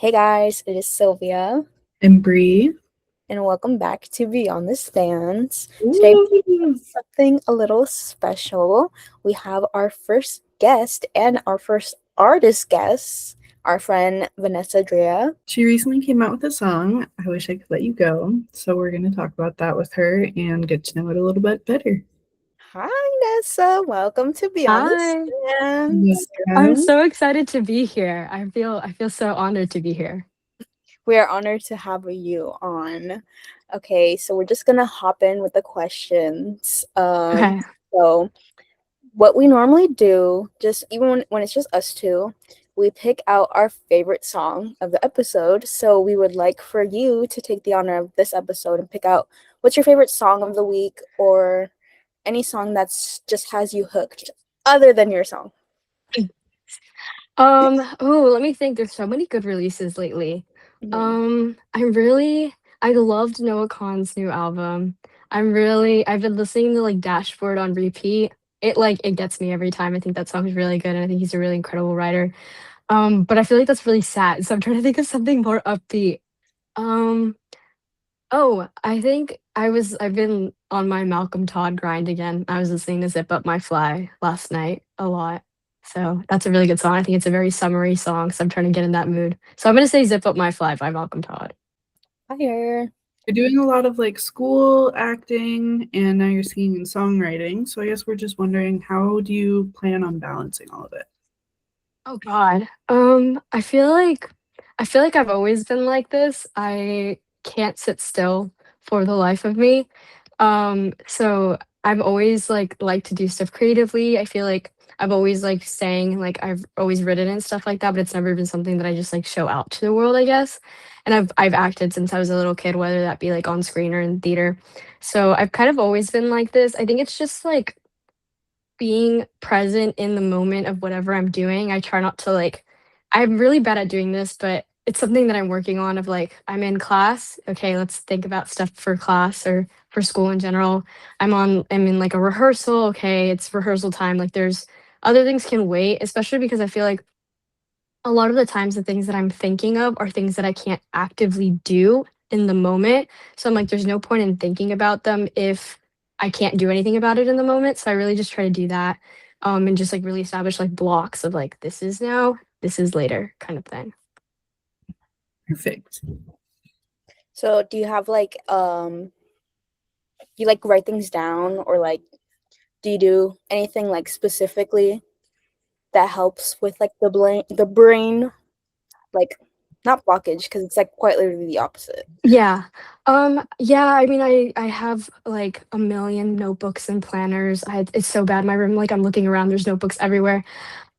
Hey guys, it is Sylvia, And Bree. and welcome back to Beyond the Stands. Today, Ooh. something a little special. We have our first guest and our first artist guest, our friend Vanessa Drea. She recently came out with a song, I Wish I Could Let You Go. So we're going to talk about that with her and get to know it a little bit better. Hi, Vanessa. Welcome to Beyond the Hi. Stands. I'm Welcome. so excited to be here. I feel so honored to be here. We are honored to have you on. Okay, so we're just gonna hop in with the questions. Okay. So what we normally do, just even when it's just us two, we pick out our favorite song of the episode. So we would like for you to take the honor of this episode and pick out what's your favorite song of the week or any song that's just has you hooked other than your song. Oh, let me think. There's so many good releases lately. Mhm. I loved Noah Kahan's new album. I've been listening to like Dashboard on repeat. It gets me every time. I think that song is really good and I think he's a really incredible writer. But I feel like that's really sad. So I'm trying to think of something more upbeat. Um, Oh, I've been on my Malcolm Todd grind again. I was listening to Zip Up My Fly last night a lot. So that's a really good song. I think it's a very summery song, so I'm trying to get in that mood. So I'm gonna say Zip Up My Fly by Malcolm Todd. Fire. You're doing a lot of like school acting and now you're singing and songwriting. So I guess we're just wondering, how do you plan on balancing all of it? Oh God. I feel like I've always been like this. I can't sit still for the life of me. So I've always liked to do stuff creatively. I feel like I've always liked saying like I've always written and stuff like that, but it's never been something that I just like show out to the world, I guess. And I've acted since I was a little kid, whether that be like on screen or in theater. So I've kind of always been like this. I think it's just like being present in the moment of whatever I'm doing. I try not to like I'm really bad at doing this, but it's something that I'm working on of like I'm in class. Okay, let's think about stuff for class or for school in general. I'm in like a rehearsal. Okay, it's rehearsal time. Like there's other things can wait, especially because I feel like a lot of the times the things that I'm thinking of are things that I can't actively do in the moment. So I'm like, there's no point in thinking about them if I can't do anything about it in the moment. So I really just try to do that and just like really establish like blocks of like, this is now, this is later kind of thing. Perfect. So do you have like you like write things down or like do you do anything like specifically that helps with like the brain like not blockage because it's like quite literally the opposite. Yeah. Yeah, I mean I have like a million notebooks and planners. It's so bad in my room. Like I'm looking around, there's notebooks everywhere.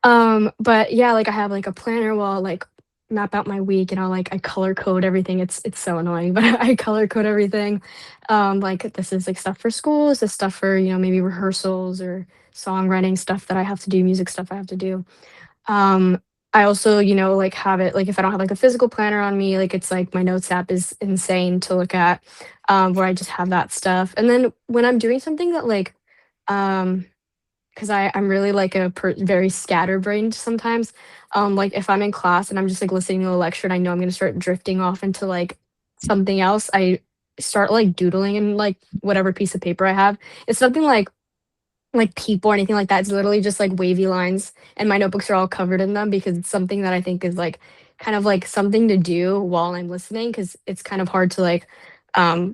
But yeah, like I have like a planner where I'll like map out my week and I color code everything. It's so annoying, but I color code everything. Like this is like stuff for school, this is stuff for, maybe rehearsals or songwriting stuff that I have to do, music stuff I have to do. Um, I also, like have it like if I don't have like a physical planner on me, like it's like my notes app is insane to look at, where I just have that stuff. And then when I'm doing something that um 'cause I'm really like very scatterbrained sometimes. Like if I'm in class and I'm just like listening to a lecture and I know I'm gonna start drifting off into like something else, I start like doodling in like whatever piece of paper I have. It's nothing like people or anything like that. It's literally just like wavy lines and my notebooks are all covered in them because it's something that I think is like kind of like something to do while I'm listening because it's kind of hard to like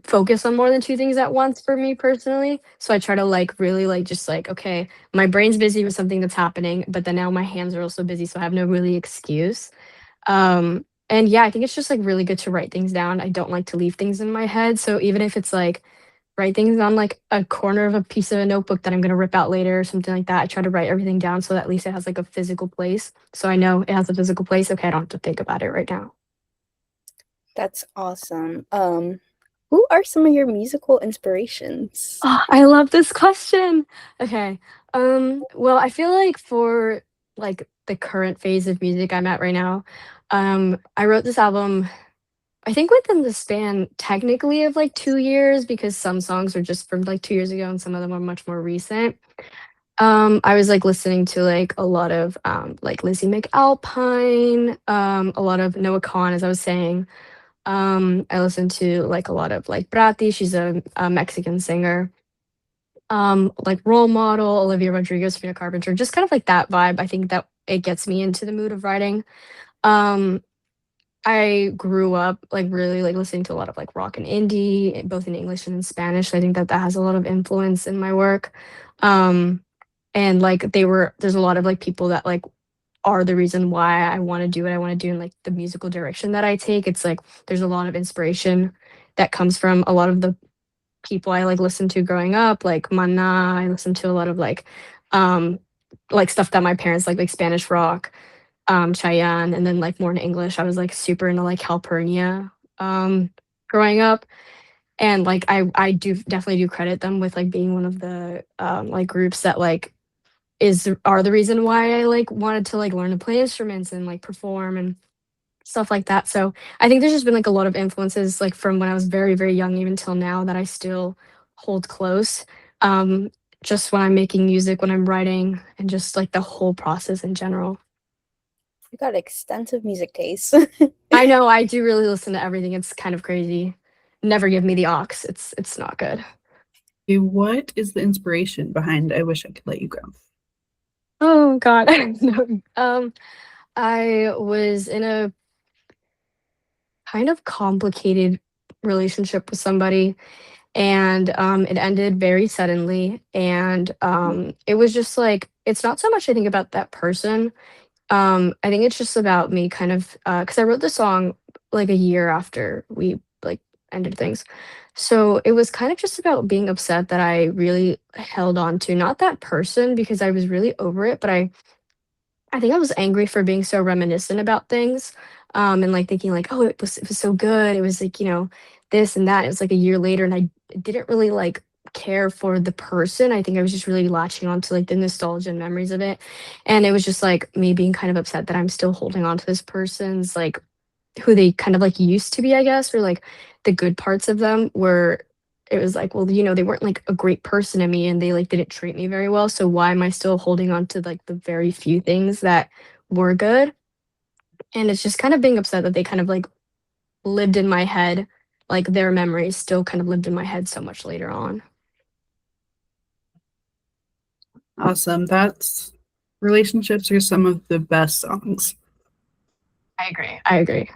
focus on more than two things at once for me personally. So I try to like really like just like okay, my brain's busy with something that's happening, but then now my hands are also busy, so I have no really excuse. And yeah, I think it's just like really good to write things down. I don't like to leave things in my head. So even if it's like write things on like a corner of a piece of a notebook that I'm gonna rip out later or something like that. I try to write everything down so that at least it has like a physical place. So I know it has a physical place. Okay, I don't have to think about it right now. That's awesome. Who are some of your musical inspirations? Oh, I love this question. Okay. Well, I feel like for like the current phase of music I'm at right now, I wrote this album I think within the span technically of like 2 years because some songs are just from like 2 years ago and some of them are much more recent. I was like listening to like a lot of like Lizzie McAlpine, a lot of Noah Khan, as I was saying. I listened to like a lot of like Brati, she's a Mexican singer. Like Role Model, Olivia Rodrigo, Sabrina Carpenter, just kind of like that vibe. I think that it gets me into the mood of writing. Um, I grew up like really like listening to a lot of like rock and indie, both in English and in Spanish. I think that that has a lot of influence in my work. Um, and like there's a lot of like people that like are the reason why I want to do what I want to do and like the musical direction that I take. It's like there's a lot of inspiration that comes from a lot of the people I like listened to growing up, like Mana. I listened to a lot of um like stuff that my parents like Spanish rock, Chayanne, and then like more in English. I was like super into like Calpurnia growing up. And like I do definitely do credit them with like being one of the like groups that like are the reason why I like wanted to like learn to play instruments and like perform and stuff like that. So I think there's just been like a lot of influences like from when I was very, very young even till now that I still hold close. Um, just when I'm making music, when I'm writing, and just like the whole process in general. You got extensive music taste. I know I do really listen to everything. It's kind of crazy. Never give me the aux. It's not good. Okay, what is the inspiration behind I Wish I Could Let You Go? Oh God. No. I was in a kind of complicated relationship with somebody, and it ended very suddenly, and it was just like it's not so much I think about that person. I think it's just about me kind of because I wrote the song like a year after we like ended things. So it was kind of just about being upset that I really held on to not that person because I was really over it, but I think I was angry for being so reminiscent about things, and, like, thinking, like, "Oh, it was so good. It was, like, this and that." It was, like, a year later, and I didn't really, like, care for the person. I think I was just really latching on to, like, the nostalgia and memories of it, and it was just, like, me being kind of upset that I'm still holding on to this person's, like, who they kind of, like, used to be, I guess, or, like, the good parts of them where it was like, well, they weren't, like, a great person to me and they, like, didn't treat me very well, so why am I still holding on to, like, the very few things that were good? And it's just kind of being upset that they kind of, like, lived in my head, like, their memories still kind of lived in my head so much later on. Awesome. That's relationships are some of the best songs. I agree. I agree.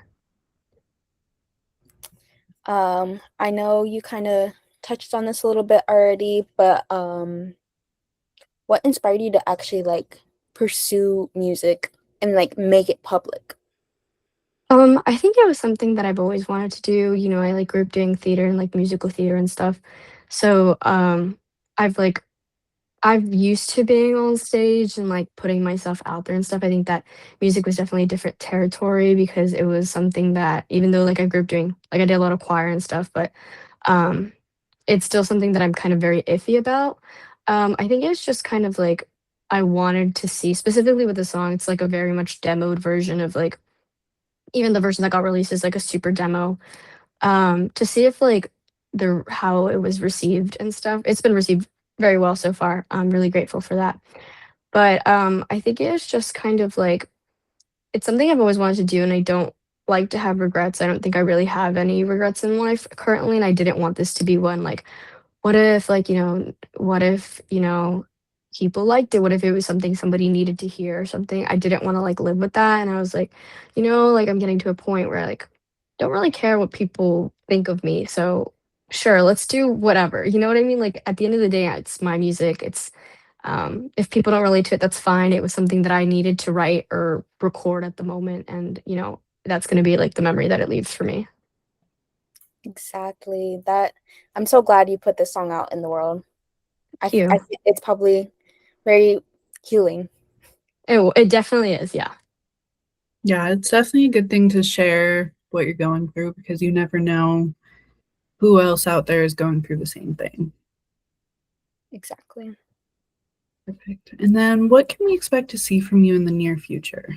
I know you kind of touched on this a little bit already, but what inspired you to actually like pursue music and like make it public? I think it was something that I've always wanted to do. I like grew up doing theater and like musical theater and stuff. So I've like I've used to being on stage and like putting myself out there and stuff. I think that music was definitely a different territory because it was something that even though like I grew up doing like I did a lot of choir and stuff, but um it's still something that I'm kind of very iffy about. I think it's just kind of like I wanted to see specifically with the song, it's like a very much demoed version of like even the version that got released is like a super demo. To see if like the how it was received and stuff. It's been received very well so far. I'm really grateful for that. But I think it's just kind of like it's something I've always wanted to do and I don't like to have regrets. I don't think I really have any regrets in life currently and I didn't want this to be one like what if like, what if, people liked it? What if it was something somebody needed to hear or something? I didn't want to like live with that. And I was like, like I'm getting to a point where I like don't really care what people think of me. So sure, let's do whatever. You know what I mean? Like at the end of the day, it's my music. It's if people don't relate to it, that's fine. It was something that I needed to write or record at the moment. And, that's gonna be like the memory that it leaves for me. Exactly. That I'm so glad you put this song out in the world. Thank you. Think it's probably very healing. It definitely is, yeah. Yeah, it's definitely a good thing to share what you're going through because you never know who else out there is going through the same thing. Exactly. Perfect. And then what can we expect to see from you in the near future?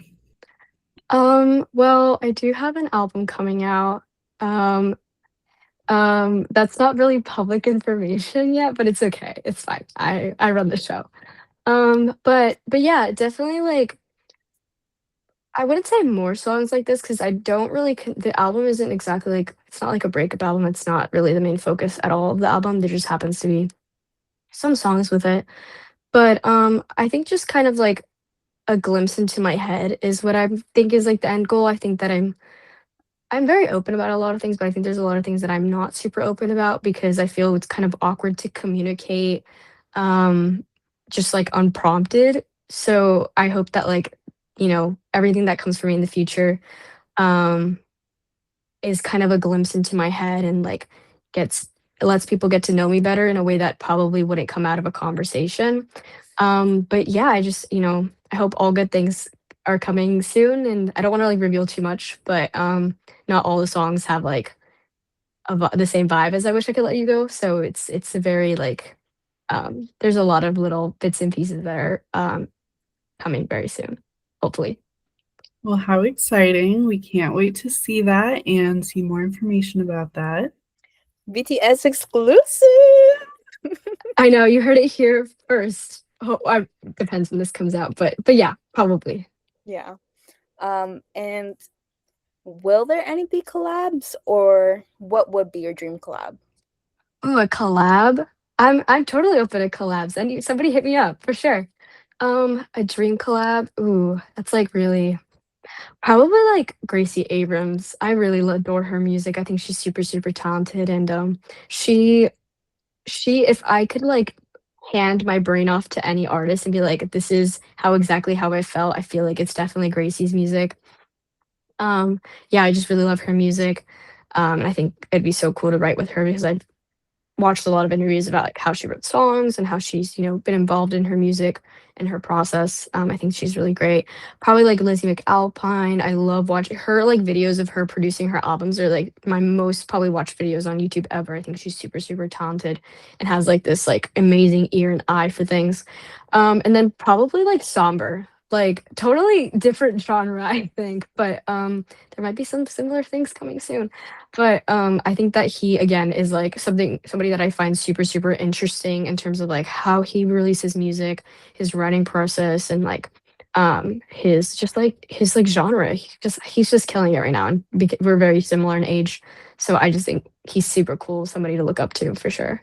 Well, I do have an album coming out. Um, that's not really public information yet, but it's okay. It's fine. I run the show. But yeah, definitely like I wouldn't say more songs like this because I don't really the album isn't exactly like it's not like a breakup album. It's not really the main focus at all of the album. There just happens to be some songs with it. But I think just kind of like a glimpse into my head is what I think is like the end goal. I think that I'm very open about a lot of things, but I think there's a lot of things that I'm not super open about because I feel it's kind of awkward to communicate um just like unprompted. So I hope that like, everything that comes for me in the future um is kind of a glimpse into my head and like gets lets people get to know me better in a way that probably wouldn't come out of a conversation. But yeah, I just, I hope all good things are coming soon and I don't want to like reveal too much, but not all the songs have like the same vibe as I wish I could let you go. So it's a very like there's a lot of little bits and pieces that are coming very soon, hopefully. Well, how exciting. We can't wait to see that and see more information about that. BTS exclusive. I know you heard it here first. Oh, depends when this comes out, but yeah, probably. Yeah. And will there any be collabs, or what would be your dream collab? Ooh, a collab. I'm totally open to collabs. And somebody hit me up for sure. A dream collab. Ooh, that's like really probably like Gracie Abrams. I really adore her music. I think she's super super talented, and she if I could like hand my brain off to any artist and be like, this is exactly how I felt. I feel like it's definitely Gracie's music. Yeah, I just really love her music. And I think it'd be so cool to write with her because I've watched a lot of interviews about like how she wrote songs and how she's been involved in her music and her process. I think she's really great. Probably like Lizzie McAlpine. I love watching her like videos of her producing her albums are like my most probably watched videos on YouTube ever. I think she's super super talented and has like this like amazing ear and eye for things. And then probably like somber. Like totally different genre, I think, but there might be some similar things coming soon. But I think that he again is like somebody that I find super super interesting in terms of like how he releases music, his writing process, and like his like genre. He's just killing it right now, and we're very similar in age, so I just think he's super cool, somebody to look up to for sure.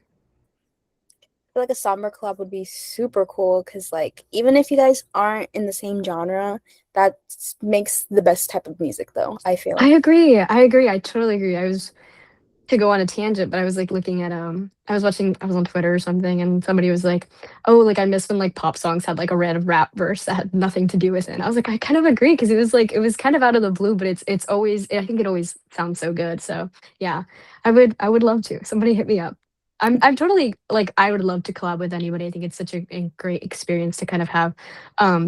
Feel like a somber collab would be super cool because, like, even if you guys aren't in the same genre, that makes the best type of music, though, I I feel. agree. I agree. I totally agree. I was to go on a tangent, but I was like looking at I was on Twitter or something and somebody was like, "Oh, like I miss when like pop songs had like a random rap verse that had nothing to do with it." And I was like, I kind of agree because it was kind of out of the blue, but it's always I think it always sounds so good. So yeah, I would love to. Somebody hit me up. I'm totally like I would love to collab with anybody. I think it's such a great experience to kind of have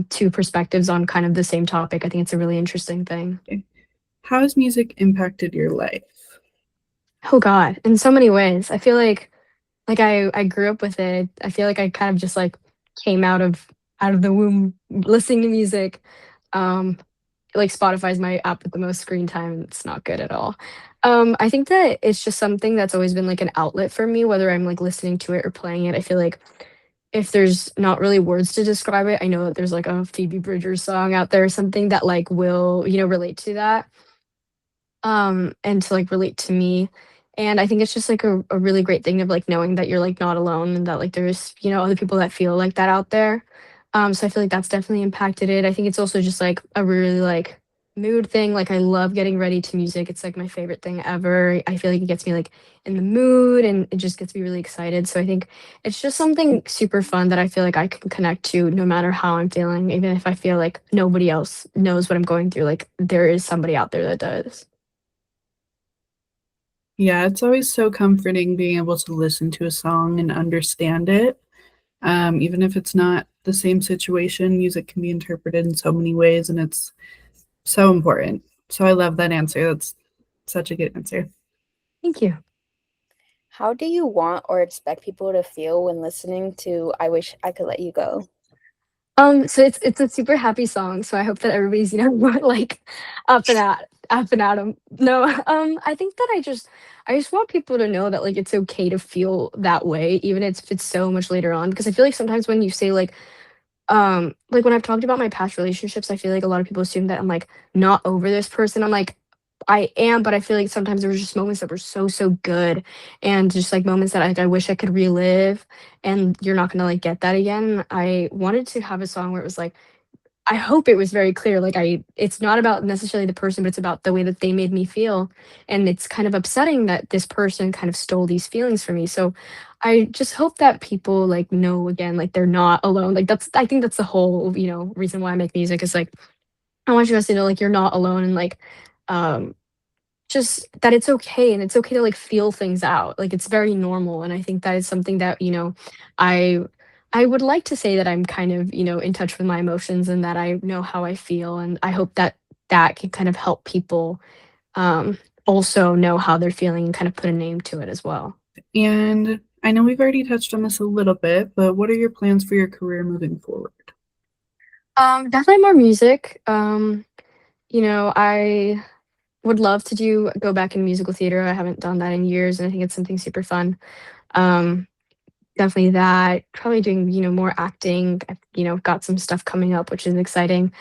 two perspectives on kind of the same topic. I think it's a really interesting thing. How has music impacted your life? Oh God, in so many ways. I feel like I grew up with it. I feel like I kind of just like came out of the womb listening to music. Um, like Spotify's my app with the most screen time, and it's not good at all. I think that it's just something that's always been like an outlet for me, whether I'm like listening to it or playing it. I feel like if there's not really words to describe it, I know that there's like a Phoebe Bridgers song out there, something that like will, relate to that and to like relate to me. And I think it's just like a really great thing of like knowing that you're like not alone and that like there's, other people that feel like that out there. So I feel like that's definitely impacted it. I think it's also just like a really like mood thing. Like I love getting ready to music. It's like my favorite thing ever. I feel like it gets me like in the mood and it just gets me really excited. So I think it's just something super fun that I feel like I can connect to no matter how I'm feeling, even if I feel like nobody else knows what I'm going through. Like there is somebody out there that does. Yeah, it's always so comforting being able to listen to a song and understand it. Even if it's not the same situation, music can be interpreted in so many ways, and it's so important. So I love that answer. That's such a good answer. Thank you. How do you want or expect people to feel when listening to I Wish I Could Let You Go? So it's a super happy song. So I hope that everybody's like up and at 'em. No, I think that I just want people to know that like it's okay to feel that way, even if it's so much later on. Because I feel like sometimes when you say like like when I've talked about my past relationships, I feel like a lot of people assume that I'm like not over this person. I'm like, I am, but I feel like sometimes there were just moments that were so good, and just like moments that I wish I could relive, and you're not gonna like get that again. I wanted to have a song where it was like, I hope it was very clear, like, it's not about necessarily the person, but it's about the way that they made me feel, and it's kind of upsetting that this person kind of stole these feelings from me, so I just hope that people, like, know again, like, they're not alone, like, that's I think that's the whole, reason why I make music is, like, I want you guys to know, like, you're not alone and, like, um just that it's okay, and it's okay to, like, feel things out, like, it's very normal, and I think that is something that, I I would like to say that I'm kind of, in touch with my emotions and that I know how I feel, and I hope that that can kind of help people, um, also know how they're feeling and kind of put a name to it as well. And I know we've already touched on this a little bit, but what are your plans for your career moving forward? Definitely more music, I would love to go back in musical theater, I haven't done that in years, and I think it's something super fun. Um Definitely that. Probably doing, more acting. I've, got some stuff coming up, which is exciting.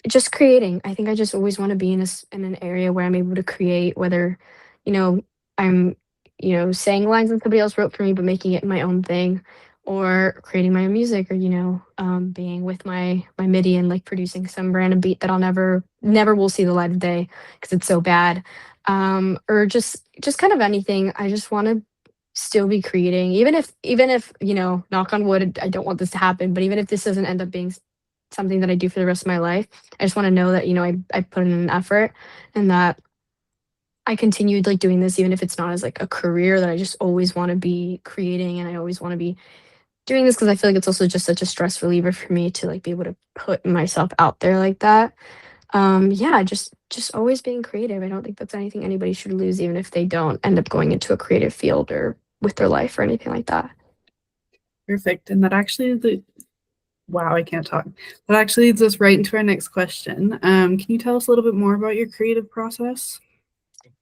Just creating. I think I just always want to be in an area where I'm able to create, whether, you know, I'm, saying lines that somebody else wrote for me, but making it my own thing, or creating my own music, or being with my MIDI and like producing some random beat that I'll never will see the light of day because it's so bad. Or just kind of anything. I just want to still be creating, even if knock on wood, I don't want this to happen, but even if this doesn't end up being something that I do for the rest of my life, I just want to know that I put in an effort, and that I continued like doing this even if it's not as like a career, that I just always want to be creating, and I always want to be doing this because I feel like it's also just such a stress reliever for me to like be able to put myself out there like that. Yeah, just always being creative. I don't think that's anything anybody should lose, even if they don't end up going into a creative field or with their life or anything like that. Perfect. And that actually wow, I can't talk. That actually leads us right into our next question. Can you tell us a little bit more about your creative process?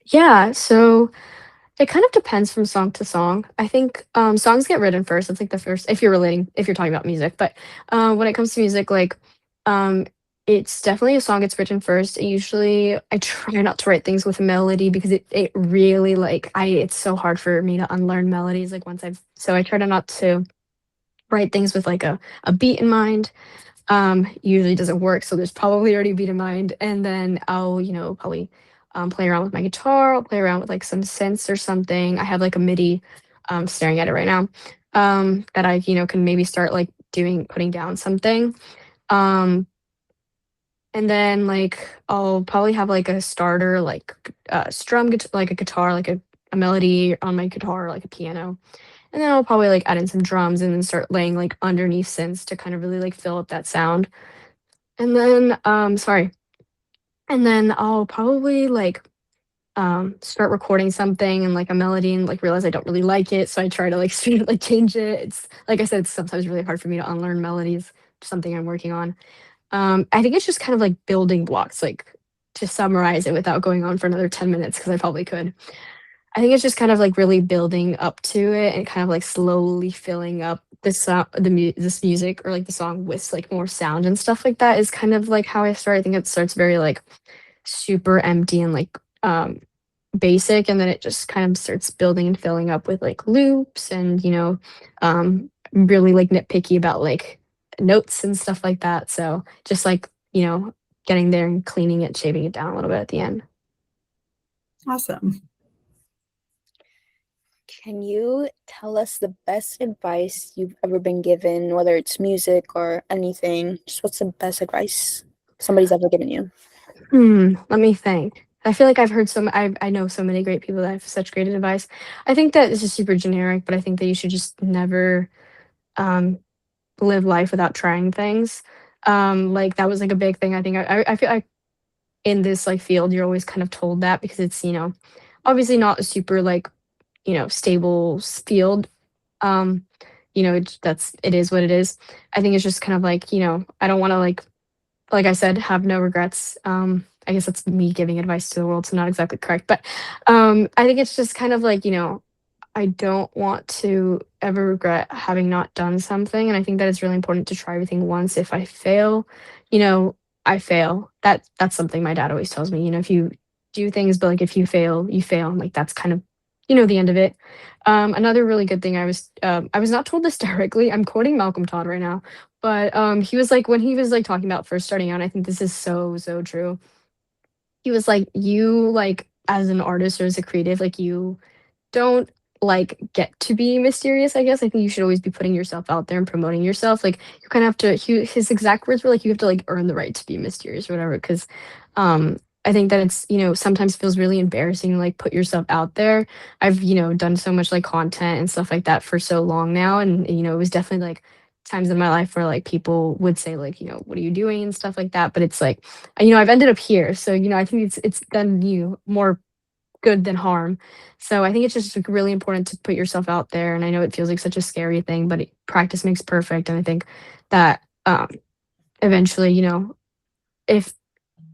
Yeah, so it kind of depends from song to song. I think songs get written first. That's like the first, if you're talking about music. But when it comes to music, like um, it's definitely a song gets written first. Usually, I try not to write things with a melody because it really like it's so hard for me to unlearn melodies. Like so I try to not to write things with like a beat in mind. Usually doesn't work, so there's probably already a beat in mind, and then I'll, probably, play around with my guitar, I'll play around with, like, some synths or something. I have, like, a MIDI, staring at it right now, that I, can maybe start, like, putting down something, um, and then, like, I'll probably have, like, a starter, like, like a guitar, like a melody on my guitar, like a piano, and then I'll probably, like, add in some drums and then start laying, like, underneath synths to kind of really, like, fill up that sound. And then, sorry. And then I'll probably like start recording something and like a melody and like realize I don't really like it. So I try to like sort of like change it. It's like I said, it's sometimes really hard for me to unlearn melodies, something I'm working on. I think it's just kind of like building blocks, like to summarize it without going on for another 10 minutes, because I probably could. I think it's just kind of like really building up to it and kind of like slowly filling up this music or like the song with like more sound and stuff like that is kind of like how I start. I think it starts very like super empty and like basic, and then it just kind of starts building and filling up with like loops and really like nitpicky about like notes and stuff like that. So just like, getting there and cleaning it, shaving it down a little bit at the end. Awesome. Can you tell us the best advice you've ever been given, whether it's music or anything? Just what's the best advice somebody's ever given you? Let me think. I feel like I know so many great people that have such great advice. I think that is just super generic, but I think that you should just never um, live life without trying things. Like that was like a big thing. I think I feel like in this like field, you're always kind of told that because it's obviously not a super like stable field. Um, it is what it is. I think it's just kind of like I don't want to like I said, have no regrets. I guess that's me giving advice to the world, so not exactly correct. But I think it's just kind of like, I don't want to ever regret having not done something, and I think that it's really important to try everything once. If I fail, you know, I fail. That's something my dad always tells me, if you do things, but, like, if you fail, you fail, and, like, that's kind of, the end of it. Another really good thing I was not told this directly, I'm quoting Malcolm Todd right now, but, he was like when he was, like, talking about first starting out, I think this is so, so true. He was like, "You, like, as an artist or as a creative, like, you don't like get to be mysterious, I guess. I think you should always be putting yourself out there and promoting yourself. Like you kind of have to his exact words were like you have to like earn the right to be mysterious or whatever. Cause I think that it's, sometimes feels really embarrassing to like put yourself out there. I've, done so much like content and stuff like that for so long now. And, it was definitely like times in my life where like people would say like, what are you doing and stuff like that. But it's like, I've ended up here. So, I think it's done you more good than harm. So I think it's just like, really important to put yourself out there. And I know it feels like such a scary thing, but practice makes perfect. And I think that eventually, if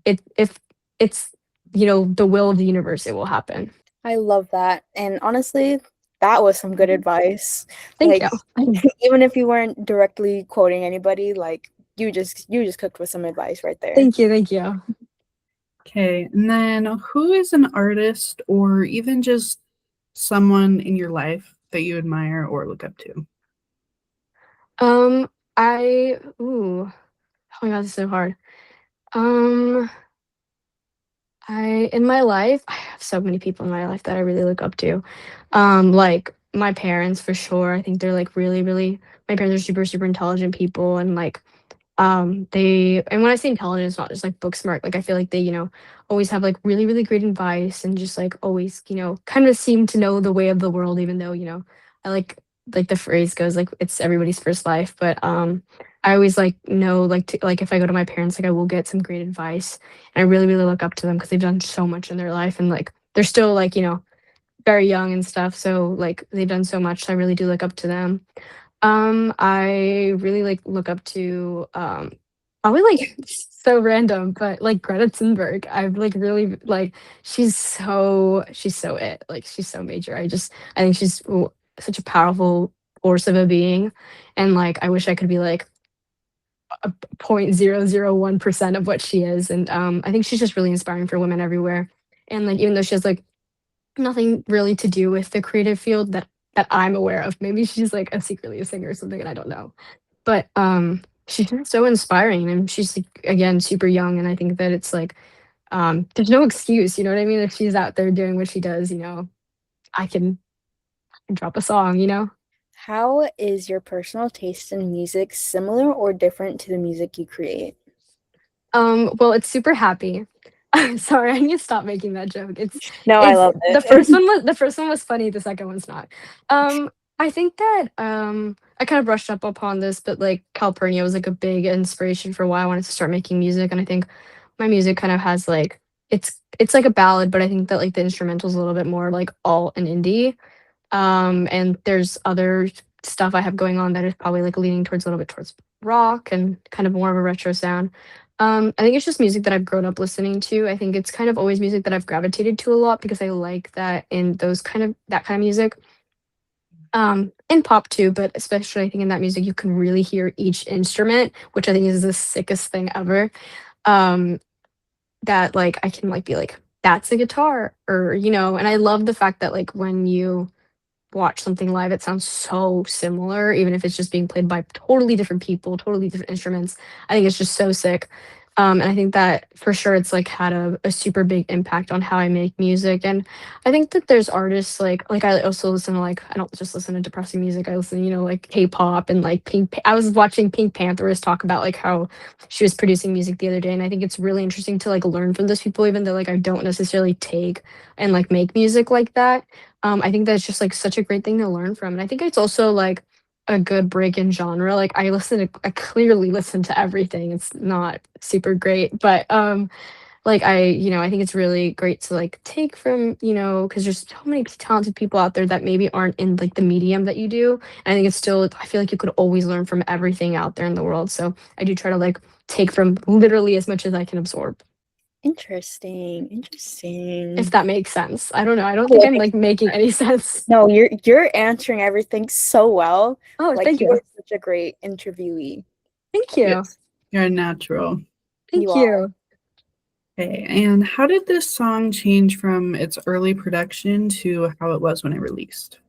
if it's the will of the universe, it will happen. I love that. And honestly, that was some good advice. Thank Like you. even if you weren't directly quoting anybody, like you just cooked with some advice right there. Thank you. Thank you. Okay, and then who is an artist or even just someone in your life that you admire or look up to? Um, oh my god, this is so hard. Um, in my life, I have so many people in my life that I really look up to. Like my parents for sure. I think they're like really, really my parents are super, super intelligent people and like they and when I say intelligent, it's not just like book smart. Like I feel like they, always have like really, really great advice and just like always, kind of seem to know the way of the world, even though, I like the phrase goes like it's everybody's first life. But I always like know like to, like if I go to my parents, like I will get some great advice. And I really, really look up to them because they've done so much in their life and like they're still like, very young and stuff. So like they've done so much. So I really do look up to them. I really like look up to probably like so random, but like Greta Thunberg. I've like really like she's so it. Like she's so major. I think she's such a powerful force of a being, and like I wish I could be like a 0.001% of what she is. And I think she's just really inspiring for women everywhere. And like even though she has like nothing really to do with the creative field that I'm aware of. Maybe she's like secretly a singer or something and I don't know. But she's just so inspiring and she's like, again super young and I think that it's like there's no excuse, you know what I mean? If she's out there doing what she does, I can drop a song, How is your personal taste in music similar or different to the music you create? Well, it's super happy. Sorry, I need to stop making that joke. It's No, I it's love the it. first one was funny, the second one's not. I think that I kind of brushed up upon this, but like Calpurnia was like a big inspiration for why I wanted to start making music. And I think my music kind of has like it's like a ballad, but I think that like the instrumental is a little bit more like alt and indie. And there's other stuff I have going on that is probably like leaning towards a little bit towards rock and kind of more of a retro sound. I think it's just music that I've grown up listening to. I think it's kind of always music that I've gravitated to a lot because I like that in that kind of music. In pop too, but especially I think in that music you can really hear each instrument, which I think is the sickest thing ever. Um, that like I can like be like, that's a guitar, or and I love the fact that like when you watch something live, it sounds so similar, even if it's just being played by totally different people, totally different instruments. I think it's just so sick. And I think that for sure it's like had a super big impact on how I make music. And I think that there's artists like I also listen to like I don't just listen to depressing music. I listen, like K-pop and like I was watching Pink Pantheress talk about like how she was producing music the other day. And I think it's really interesting to like learn from those people, even though like I don't necessarily take and like make music like that. I think that's just like such a great thing to learn from. And I think it's also like a good break in genre. Like I clearly listen to everything. It's not super great, but like I think it's really great to like take from, because there's so many talented people out there that maybe aren't in like the medium that you do. And I think it's still I feel like you could always learn from everything out there in the world. So I do try to like take from literally as much as I can absorb. Interesting. If Interesting. that makes sense. I don't know. I don't Oh, think it I'm makes like making any sense. no, you're answering everything so well. Oh, Like thank you you. are such a great interviewee. Thank you. Yes, you're a natural. You Thank are. you. Okay, and how did this song change from its early production to how it was when it released?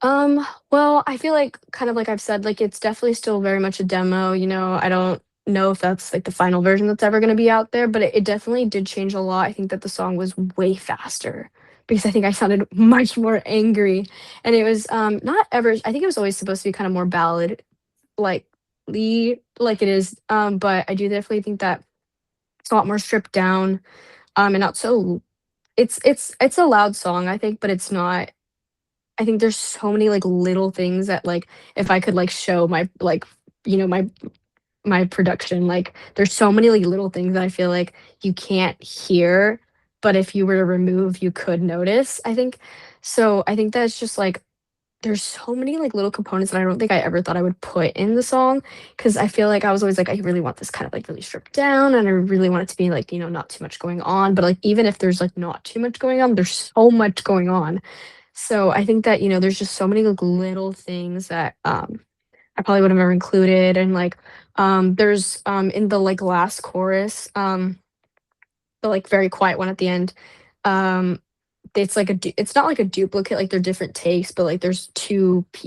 Well, I feel like kind of like I've said, like it's definitely still very much a demo, you know. I don't know if that's like the final version that's ever gonna be out there, but it definitely did change a lot. I think that the song was way faster because I think I sounded much more angry. And it was not ever I think it was always supposed to be kind of more ballad like like it is. But I do definitely think that it's a lot more stripped down, and not so it's a loud song, I think, but it's not I think there's so many, like, little things that, like, if I could, like, show my, like, you know, my production, like, there's so many, like, little things that I feel like you can't hear, but if you were to remove, you could notice, I think. So, I think that's just, like, there's so many, like, little components that I don't think I ever thought I would put in the song because I feel like I was always like, "I really want this kind of, like, really stripped down, and I really want it to be, like, you know, not too much going on," but, like, even if there's, like, not too much going on, there's so much going on. So I think that, you know, there's just so many like little things that I probably would have never included. And like there's in the like last chorus, the like very quiet one at the end, um it's like it's not like a duplicate, like they're different takes, but like there's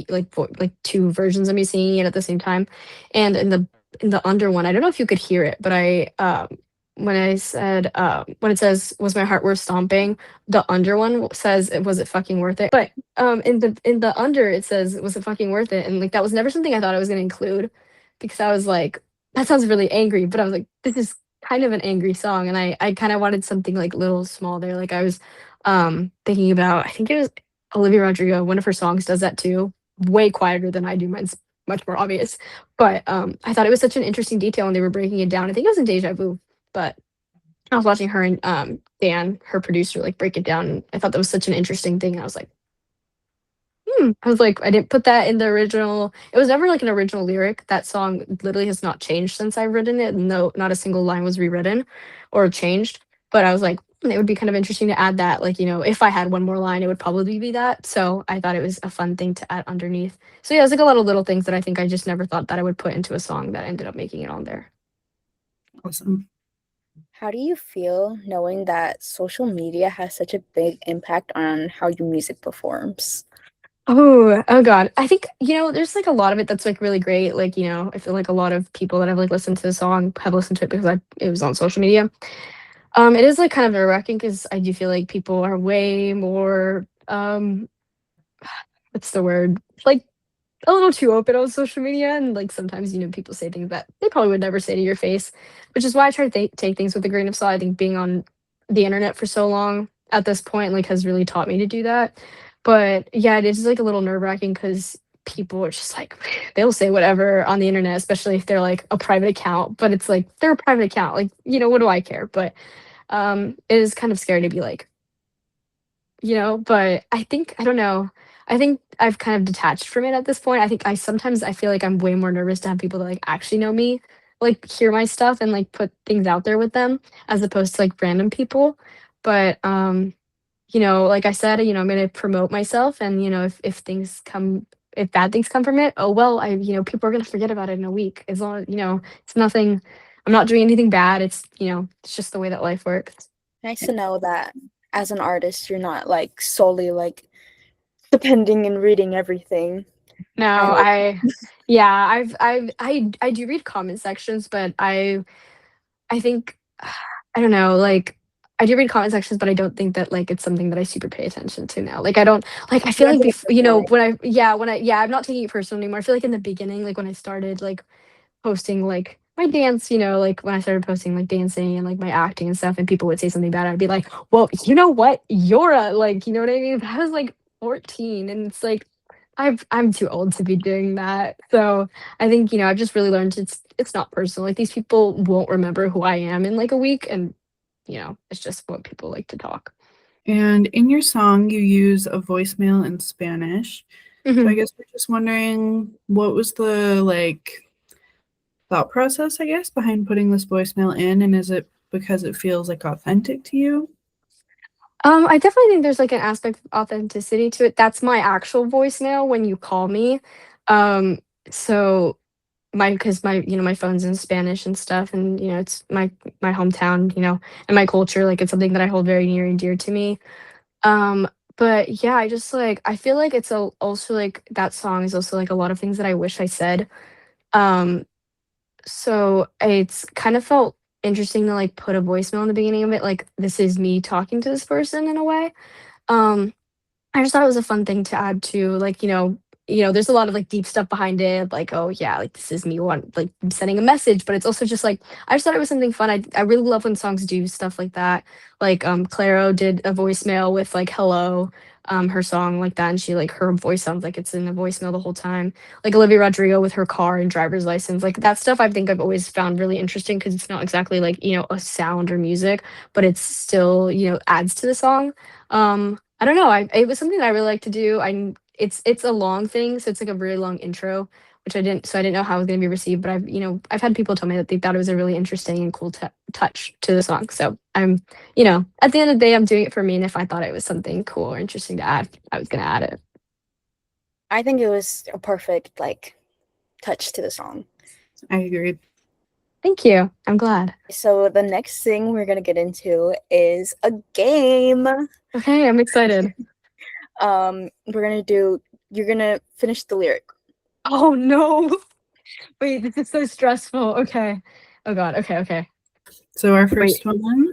like two versions of me singing it at the same time. And in the under one, I don't know if you could hear it, but I when I said when it says was my heart worth stomping, the under one says was it fucking worth it. But in the under it says was it fucking worth it, and like that was never something I thought I was gonna include because I was like that sounds really angry, but I was like this is kind of an angry song, and I kind of wanted something like little small there. Like I was thinking about I think it was Olivia Rodrigo, one of her songs does that too. Way quieter than I do. Mine's much more obvious. But I thought it was such an interesting detail when they were breaking it down. I think it was in Deja Vu, but I was watching her and Dan, her producer, like break it down. And I thought that was such an interesting thing. And I was like, I was like, I didn't put that in the original. It was never like an original lyric. That song literally has not changed since I've written it. No, not a single line was rewritten or changed. But I was like, it would be kind of interesting to add that. Like, you know, if I had one more line, it would probably be that. So I thought it was a fun thing to add underneath. So yeah, it's like a lot of little things that I think I just never thought that I would put into a song that ended up making it on there. Awesome. How do you feel knowing that social media has such a big impact on how your music performs? Oh God. I think, you know, there's like a lot of it that's like really great. Like, you know, I feel like a lot of people that have like listened to the song have listened to it because it was on social media. It is like kind of nerve-wracking because I do feel like people are way more what's the word? Like a little too open on social media, and like sometimes you know people say things that they probably would never say to your face, which is why I try to take things with a grain of salt. I think being on the internet for so long at this point like has really taught me to do that. But yeah, it is like a little nerve-wracking because people are just like they'll say whatever on the internet, especially if they're like a private account, but it's like they're a private account, like you know what do I care. But it is kind of scary to be like, you know, but I think I don't know. I think I've kind of detached from it at this point. I think I sometimes I feel like I'm way more nervous to have people that like actually know me, like hear my stuff and like put things out there with them as opposed to like random people. But you know, like I said, you know, I'm gonna promote myself and you know, if things come if bad things come from it, oh well, I you know, people are gonna forget about it in a week. As long as you know, it's nothing I'm not doing anything bad. It's you know, it's just the way that life works. Nice to know that as an artist, you're not like solely like depending and reading everything. No, I know. yeah, I do read comment sections, but I think I don't know, like I do read comment sections, but I don't think that like it's something that I super pay attention to now. Like I don't like I You feel don't like take it you know personally. when I yeah I'm not taking it personal anymore. I feel like in the beginning, like when I started like posting like my dance, you know, like when I started posting like dancing and like my acting and stuff, and people would say something bad, I'd be like, well, you know what, you're a like you know what I mean. But I was like 14, and it's like I'm too old to be doing that. So I think, you know, I've just really learned it's not personal. Like these people won't remember who I am in like a week and you know, it's just what people like to talk. And in your song, you use a voicemail in Spanish. So I Mhm. guess we're just wondering what was the like thought process, I guess, behind putting this voicemail in, and is it because it feels like authentic to you? I definitely think there's like an aspect of authenticity to it. That's my actual voicemail when you call me. Um, so because my my phone's in Spanish and stuff, and it's my hometown, and my culture. Like it's something that I hold very near and dear to me. Um, but yeah, I just like I feel like also like that song is also like a lot of things that I wish I said. Um, so it's kind of felt interesting to like put a voicemail in the beginning of it, like this is me talking to this person in a way. Um, I just thought it was a fun thing to add to, like, there's a lot of like deep stuff behind it, like, oh yeah, like this is me like sending a message, but it's also just like I just thought it was something fun. I really love when songs do stuff like that. Like Clairo did a voicemail with like Hello, her song like that, and she like her voice sounds like it's in a voicemail the whole time. Like Olivia Rodrigo with her car and driver's license, like that stuff I think I've always found really interesting because it's not exactly like, a sound or music, but it's still, adds to the song. I don't know. It was something that I really like to do. It's a long thing, so it's like a really long intro, which I didn't know how it was gonna be received. But I've had people tell me that they thought it was a really interesting and cool touch to the song. So at the end of the day, I'm doing it for me, and if I thought it was something cool or interesting to add, I was gonna add it. I think it was a perfect like touch to the song. I agree. Thank you. I'm glad. So the next thing we're gonna get into is a game. Okay, I'm excited. You're gonna finish the lyric. Oh no! Wait, this is so stressful. Okay. Oh god. Okay. Okay. So our Wait. first one,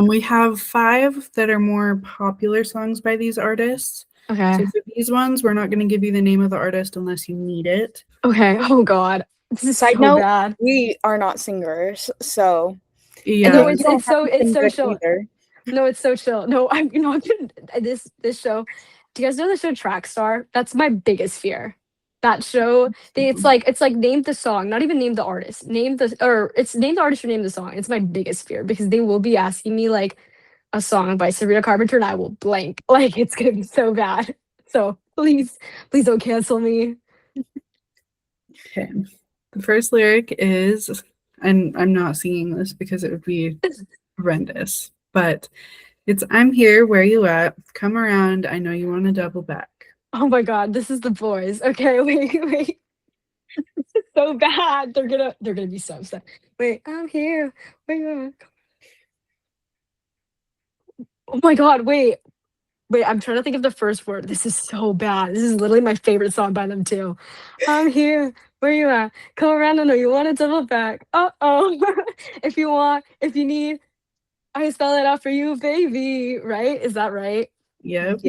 we have 5 that are more popular songs by these artists. Okay. So for these ones, we're not going to give you the name of the artist unless you need it. Okay. Oh god. This is Side so note, bad. we are not singers, so Yeah. No, and you don't have to it's sing so good chill. either. No, it's so chill. No, I'm not gonna this show. Do you guys know the show Track Star? That's my biggest fear. That show, it's like name the song, not even name the artist. It's name the artist or name the song. It's my biggest fear because they will be asking me like a song by Sabrina Carpenter and I will blank. Like it's gonna be so bad. So please don't cancel me. Okay. The first lyric is, and I'm not singing this because it would be horrendous, but it's I'm here, where you at? Come around, I know you want to double back. Oh my god, this is the boys. Okay, wait. So bad. They're gonna be so upset. Wait, I'm here. Wait. Oh my god, wait, I'm trying to think of the first word. This is so bad. This is literally my favorite song by them too. I'm here. Where you at? Come around. I know you want to double back. Uh-oh. If you want, if you need, I spell it out for you, baby. Right? Is that right? Yep.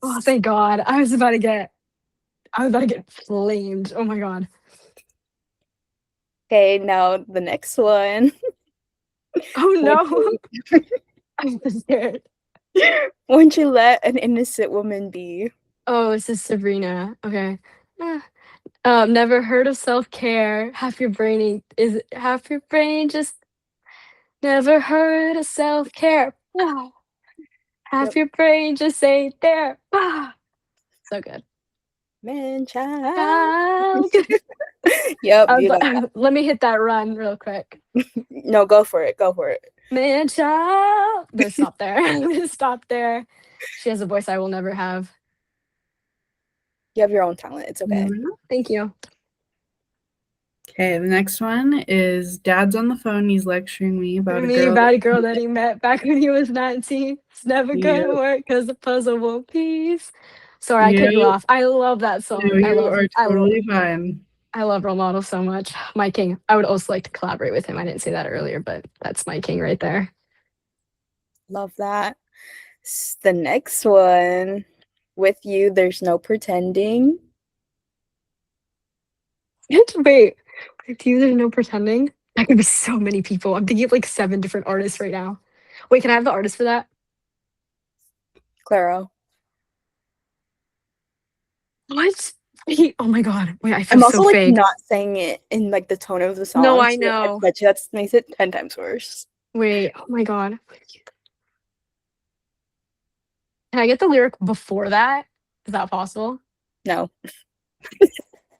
Oh, Yes. thank God. I was about to get flamed. Oh my God. Okay, now the next one. Oh no. Won't I'm so scared. won't you let an innocent woman be? Oh, this is Sabrina. Okay. Ah. Never heard of self-care. Half your brain just never heard of self-care. Wow. Half Yep. your brain just ain't there. Ah. So good. Man, child. Child. Yep, you got Let me hit that run real quick. no, go for it. Go for it. Man, child. No, stop there. Stop there. She has a voice I will never have. You have your own talent. It's okay. Thank you. Okay, the next one is Dad's on the phone. He's lecturing me about a Me girl. about a girl that he met back when he was 19. It's never Yep. gonna work because the puzzle won't piece. Sorry, I cut Yep. you off. I love that No, song. you are totally fine. I love Ronaldo so much. My king. I would also like to collaborate with him. I didn't say that earlier, but that's my king right there. Love that. The next one. With you, there's no pretending. Wait, with you, there's no pretending. That could be so many people. I'm thinking of like 7 different artists right now. Wait, can I have the artist for that? Claro. What? Oh my god. Wait, I feel I'm so also like fake. not saying it in like the tone of the No, song. I So I know. bet you that makes it 10 times worse. Wait, oh my god. Can I get the lyric before that? Is that possible? No.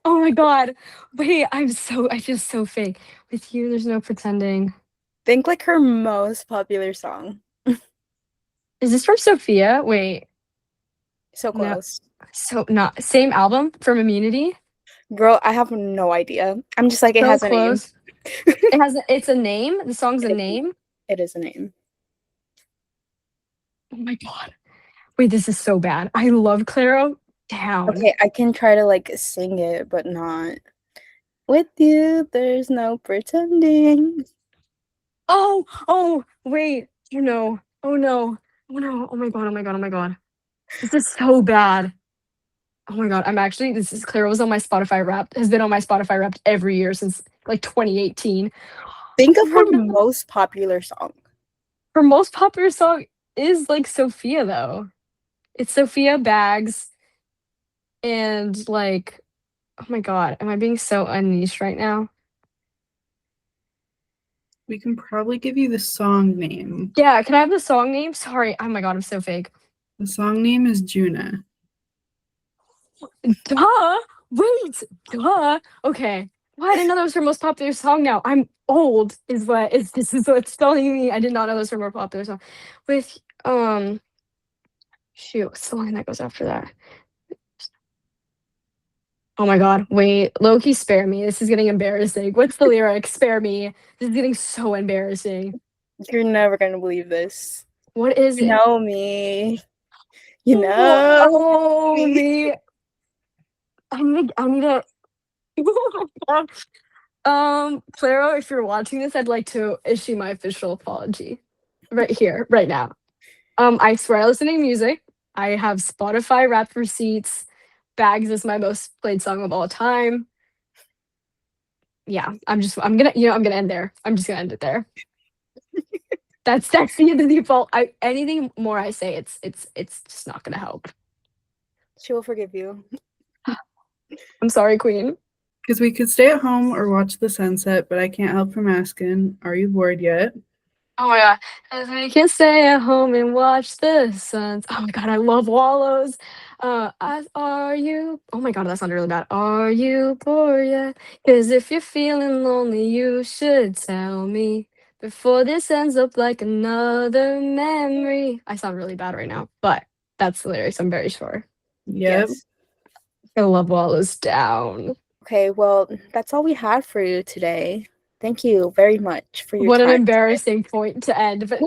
Oh my god. Wait, I feel so fake. With you, there's no pretending. Think like her most popular song. Is this from Sophia? Wait, So no. close. So not same album from Immunity. Girl, I have no idea. I'm just like, it So has a name. close. It's a name. The song's a name. It is a name. Oh my god. Wait, this is so bad. I love Clairo. Down. Okay, I can try to like sing it, but not. With you, there's no pretending. Oh, wait. You know. Oh no. Oh no. Oh my god. Oh my god. Oh my god. This is so bad. Oh my god. This is Clairo was on my Spotify Wrapped, has been on my Spotify Wrapped every year since like 2018. Think of Oh her no. most popular song. Her most popular song is like Sophia though. It's Sophia Bags and like oh my god, am I being so unleashed right now? We can probably give you the song name. Yeah, can I have the song name? Sorry. Oh my god, I'm so fake. The song name is Juna. Duh. Wait. Duh. Okay. Why I didn't know that was her most popular song now. I'm old is what is this is what's telling me. I did not know that was her more popular song. With shoot, what's the line that goes after that? Oh my god, wait. Loki, spare me. This is getting embarrassing. What's the lyric? Spare me. This is getting so embarrassing. You're never gonna believe this. What is You it? know me. You know Oh me. me. I need to oh my god. Claro, if you're watching this, I'd like to issue my official apology right here, right now. I swear I listen to music. I have Spotify Wrapped receipts. Bags is my most played song of all time. Yeah, I'm gonna end there. I'm just gonna end it there. That's the end of the default. Anything more I say, it's just not gonna help. She will forgive you. I'm sorry, Queen. Because we could stay at home or watch the sunset, but I can't help from asking, are you bored yet? Oh my god. As we can stay at home and watch the suns. Oh my god, I love Wallows. Are you oh my god, that sounded really bad. Are you bored yet? Cause if you're feeling lonely, you should tell me before this ends up like another memory. I sound really bad right now, but that's the lyrics, I'm very sure. Yep. Yes. I love Wallows down. Okay, well, that's all we had for you today. Thank you very much for your What an time. embarrassing point to end, but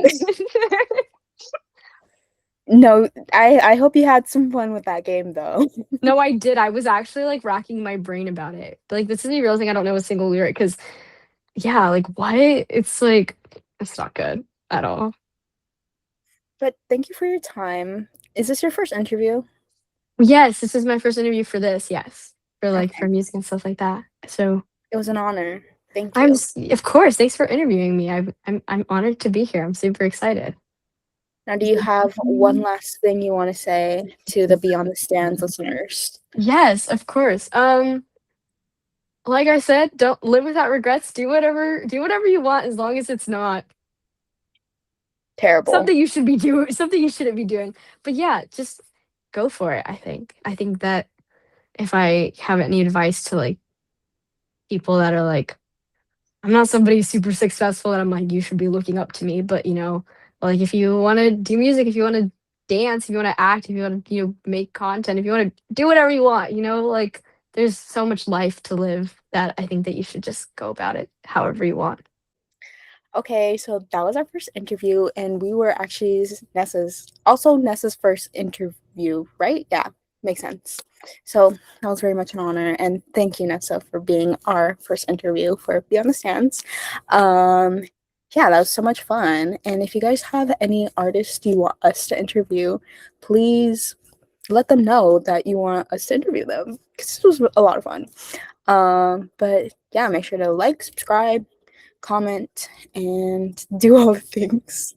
No, I hope you had some fun with that game though. no, I did. I was actually like racking my brain about it. But like this is me realizing I don't know a single lyric because yeah, like what? It's like it's not good at all. But thank you for your time. Is this your first interview? Yes, this is my first interview for this, yes. For like Okay. for music and stuff like that. So It was an honor. Thank I'm you. just, of course, thanks for interviewing me. I'm honored to be here. I'm super excited. Now, do you have one last thing you want to say to the Beyond the Stands listeners? Yes, of course. Like I said, don't live without regrets. Do whatever you want as long as it's not Terrible. something you should be doing, something you shouldn't be doing. But yeah, just go for it, I think. I think that if I have any advice to like people that are like, I'm not somebody super successful that I'm like, you should be looking up to me. But like if you want to do music, if you want to dance, if you want to act, if you want to, make content, if you want to do whatever you want, like there's so much life to live that I think that you should just go about it however you want. Okay, so that was our first interview, and we were actually Nessa's first interview, right? Yeah, makes sense. So that was very much an honor, and thank you, Nessa, for being our first interview for Beyond the Stands. Yeah, that was so much fun. And if you guys have any artists you want us to interview, please let them know that you want us to interview them, because this was a lot of fun. But yeah, make sure to like, subscribe, comment, and do all the things.